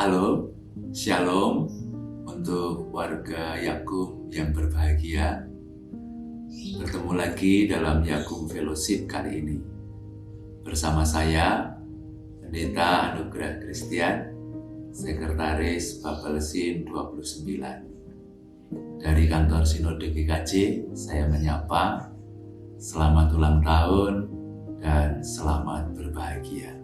Halo, Shalom untuk warga Yakum yang berbahagia. Bertemu lagi dalam Yakum Fellowship kali ini. Bersama saya, Pendeta Anugerah Christian, Sekretaris Bapelsin 29. Dari kantor Sinode GKJ, saya menyapa selamat ulang tahun dan selamat berbahagia.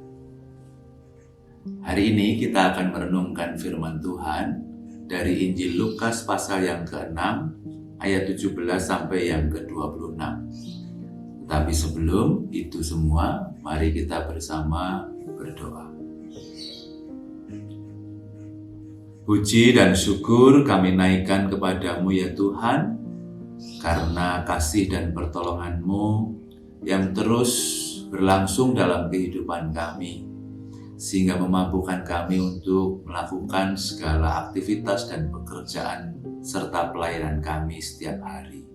Hari ini kita akan merenungkan firman Tuhan dari Injil Lukas pasal yang ke-6 ayat 17 sampai yang ke-26. Tetapi sebelum itu semua, mari kita bersama berdoa. Puji dan syukur kami naikkan kepadamu ya Tuhan, karena kasih dan pertolongan-Mu yang terus berlangsung dalam kehidupan kami, sehingga memampukan kami untuk melakukan segala aktivitas dan pekerjaan serta pelayanan kami setiap hari.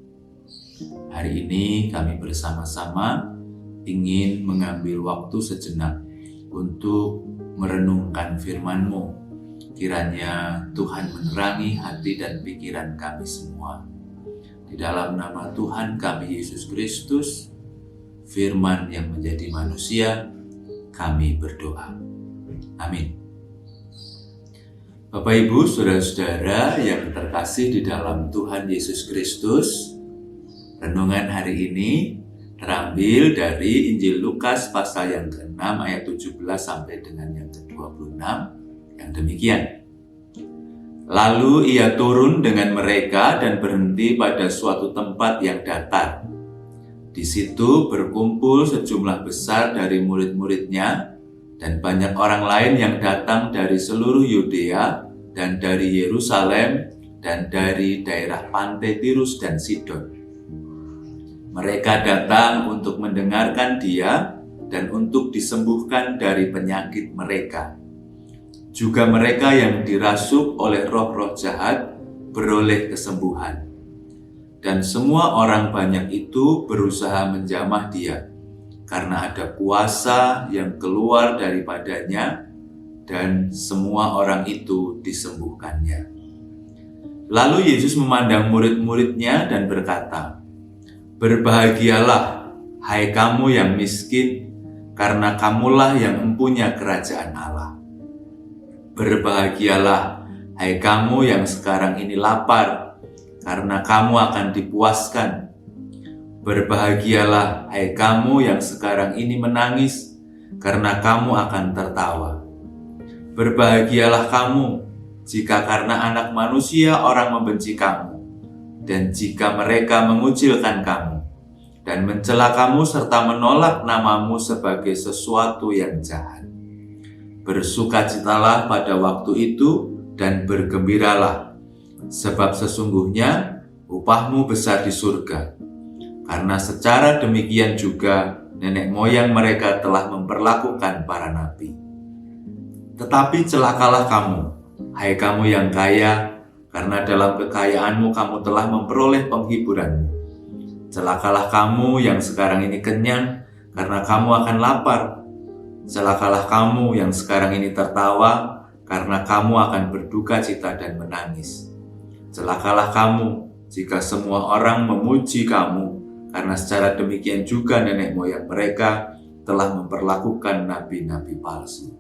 Hari ini kami bersama-sama ingin mengambil waktu sejenak untuk merenungkan firman-Mu. Kiranya Tuhan menerangi hati dan pikiran kami semua. Di dalam nama Tuhan kami Yesus Kristus, firman yang menjadi manusia, kami berdoa. Amin. Bapak Ibu, saudara-saudara yang terkasih di dalam Tuhan Yesus Kristus, renungan hari ini terambil dari Injil Lukas pasal yang ke-6 ayat 17 sampai dengan yang ke-26 yang demikian. Lalu ia turun dengan mereka dan berhenti pada suatu tempat yang datar. Di situ berkumpul sejumlah besar dari murid-muridnya dan banyak orang lain yang datang dari seluruh Yudea dan dari Yerusalem dan dari daerah pantai Tirus dan Sidon. Mereka datang untuk mendengarkan dia dan untuk disembuhkan dari penyakit mereka. Juga mereka yang dirasuk oleh roh-roh jahat beroleh kesembuhan. Dan semua orang banyak itu berusaha menjamah dia, karena ada kuasa yang keluar daripadanya, dan semua orang itu disembuhkannya. Lalu Yesus memandang murid-muridnya dan berkata, "Berbahagialah, hai kamu yang miskin, karena kamulah yang mempunyai kerajaan Allah. Berbahagialah, hai kamu yang sekarang ini lapar, karena kamu akan dipuaskan. Berbahagialah, hai kamu yang sekarang ini menangis, karena kamu akan tertawa. Berbahagialah kamu, jika karena Anak Manusia orang membenci kamu, dan jika mereka mengucilkan kamu, dan mencela kamu serta menolak namamu sebagai sesuatu yang jahat. Bersukacitalah pada waktu itu dan bergembiralah, sebab sesungguhnya upahmu besar di surga. Karena secara demikian juga nenek moyang mereka telah memperlakukan para nabi. Tetapi celakalah kamu, hai kamu yang kaya, karena dalam kekayaanmu kamu telah memperoleh penghiburanmu. Celakalah kamu yang sekarang ini kenyang, karena kamu akan lapar. Celakalah kamu yang sekarang ini tertawa, karena kamu akan berduka cita dan menangis. Celakalah kamu jika semua orang memuji kamu, karena secara demikian juga nenek moyang mereka telah memperlakukan nabi-nabi palsu."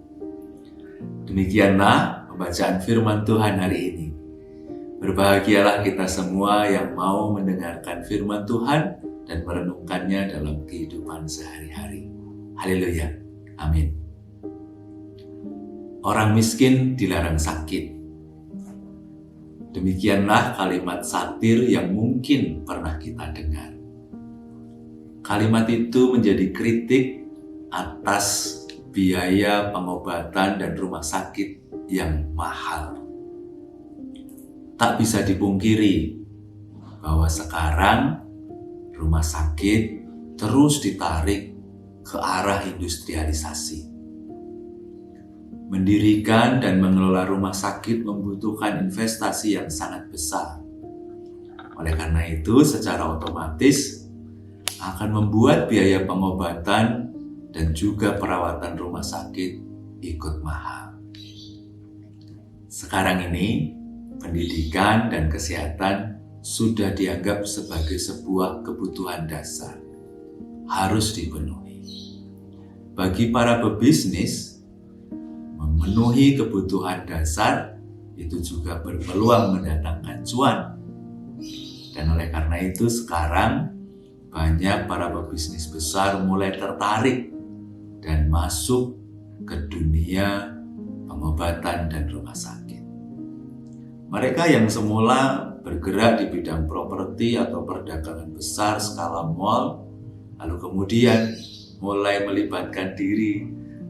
Demikianlah pembacaan firman Tuhan hari ini. Berbahagialah kita semua yang mau mendengarkan firman Tuhan dan merenungkannya dalam kehidupan sehari-hari. Haleluya. Amin. Orang miskin dilarang sakit. Demikianlah kalimat satir yang mungkin pernah kita dengar. Kalimat itu menjadi kritik atas biaya pengobatan dan rumah sakit yang mahal. Tak bisa dipungkiri bahwa sekarang rumah sakit terus ditarik ke arah industrialisasi. Mendirikan dan mengelola rumah sakit membutuhkan investasi yang sangat besar. Oleh karena itu, secara otomatis akan membuat biaya pengobatan dan juga perawatan rumah sakit ikut mahal. Sekarang ini, pendidikan dan kesehatan sudah dianggap sebagai sebuah kebutuhan dasar, harus dipenuhi. Bagi para pebisnis, memenuhi kebutuhan dasar itu juga berpeluang mendatangkan cuan. Dan oleh karena itu sekarang banyak para pebisnis besar mulai tertarik dan masuk ke dunia pengobatan dan rumah sakit. Mereka yang semula bergerak di bidang properti atau perdagangan besar skala mall, lalu kemudian mulai melibatkan diri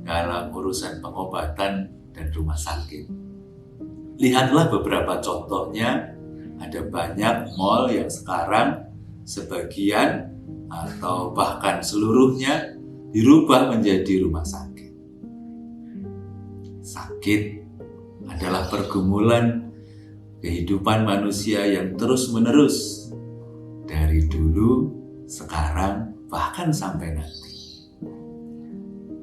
dalam urusan pengobatan dan rumah sakit. Lihatlah beberapa contohnya, ada banyak mall yang sekarang sebagian atau bahkan seluruhnya dirubah menjadi rumah sakit. Sakit adalah pergumulan kehidupan manusia yang terus-menerus dari dulu, sekarang, bahkan sampai nanti.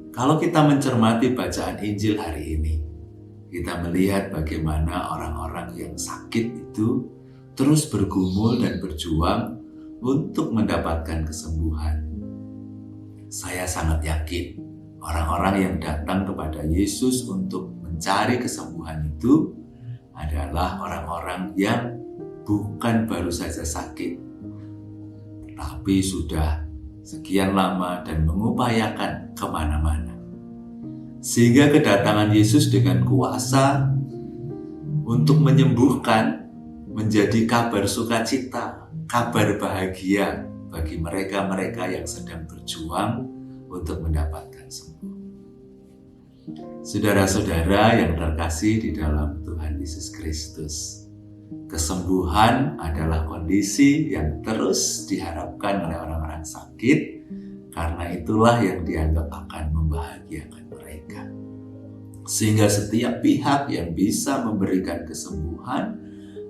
Kalau kita mencermati bacaan Injil hari ini, kita melihat bagaimana orang-orang yang sakit itu terus bergumul dan berjuang untuk mendapatkan kesembuhan. Saya sangat yakin orang-orang yang datang kepada Yesus untuk mencari kesembuhan itu adalah orang-orang yang bukan baru saja sakit, tapi sudah sekian lama dan mengupayakan kemana-mana. Sehingga kedatangan Yesus dengan kuasa untuk menyembuhkan menjadi kabar sukacita, kabar bahagia bagi mereka-mereka yang sedang berjuang untuk mendapatkan sembuh. Saudara-saudara yang terkasih di dalam Tuhan Yesus Kristus, kesembuhan adalah kondisi yang terus diharapkan oleh orang-orang sakit, karena itulah yang dianggap akan membahagiakan mereka. Sehingga setiap pihak yang bisa memberikan kesembuhan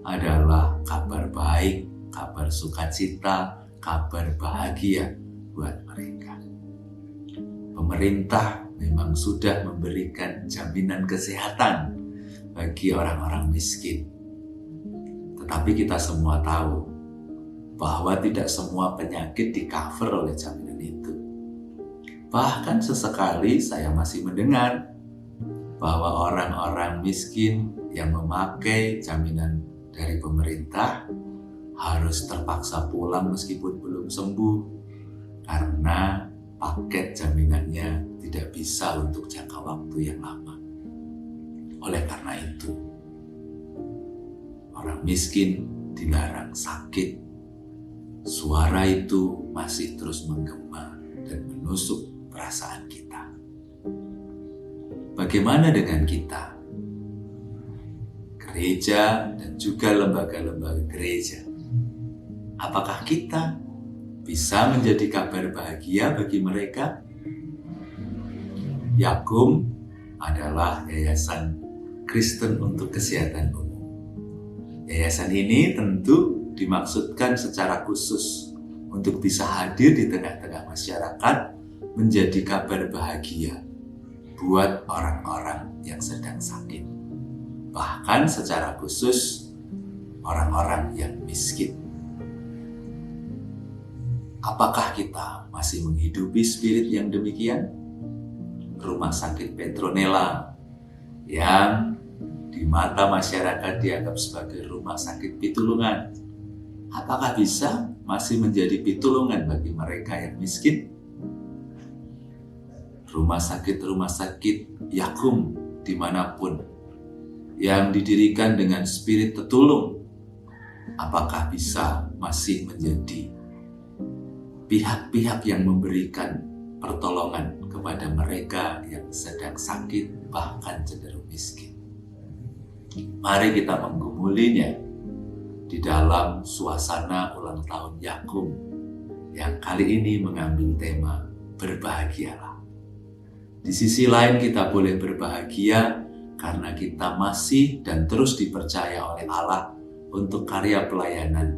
adalah kabar baik, kabar sukacita, kabar bahagia buat mereka. Pemerintah memang sudah memberikan jaminan kesehatan bagi orang-orang miskin. Tetapi kita semua tahu bahwa tidak semua penyakit di-cover oleh jaminan itu. Bahkan sesekali saya masih mendengar bahwa orang-orang miskin yang memakai jaminan dari pemerintah harus terpaksa pulang meskipun belum sembuh karena paket jaminannya tidak bisa untuk jangka waktu yang lama. Oleh karena itu, orang miskin dilarang sakit. Suara itu masih terus menggema dan menusuk perasaan kita. Bagaimana dengan kita? Gereja dan juga lembaga-lembaga gereja. Apakah kita bisa menjadi kabar bahagia bagi mereka? Yakum adalah yayasan Kristen untuk kesehatan umum. Yayasan ini tentu dimaksudkan secara khusus untuk bisa hadir di tengah-tengah masyarakat menjadi kabar bahagia buat orang-orang yang sedang sakit. Bahkan secara khusus orang-orang yang miskin. Apakah kita masih menghidupi spirit yang demikian? Rumah sakit Petronella yang di mata masyarakat dianggap sebagai rumah sakit pitulungan. Apakah bisa masih menjadi pitulungan bagi mereka yang miskin? Rumah sakit Yakum dimanapun yang didirikan dengan spirit tetulung, apakah bisa masih menjadi pihak-pihak yang memberikan pertolongan kepada mereka yang sedang sakit bahkan cenderung miskin? Mari kita menggumulinya di dalam suasana ulang tahun Yakum yang kali ini mengambil tema berbahagialah. Di sisi lain kita boleh berbahagia karena kita masih dan terus dipercaya oleh Allah untuk karya pelayanan,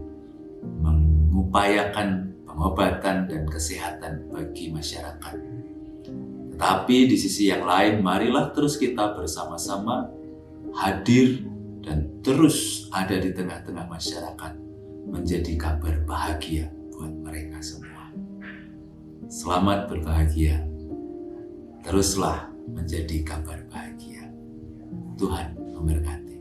mengupayakan pengobatan dan kesehatan bagi masyarakat. Tetapi di sisi yang lain, marilah terus kita bersama-sama hadir dan terus ada di tengah-tengah masyarakat menjadi kabar bahagia buat mereka semua. Selamat berbahagia. Teruslah menjadi kabar bahagia. Tuhan memberkati.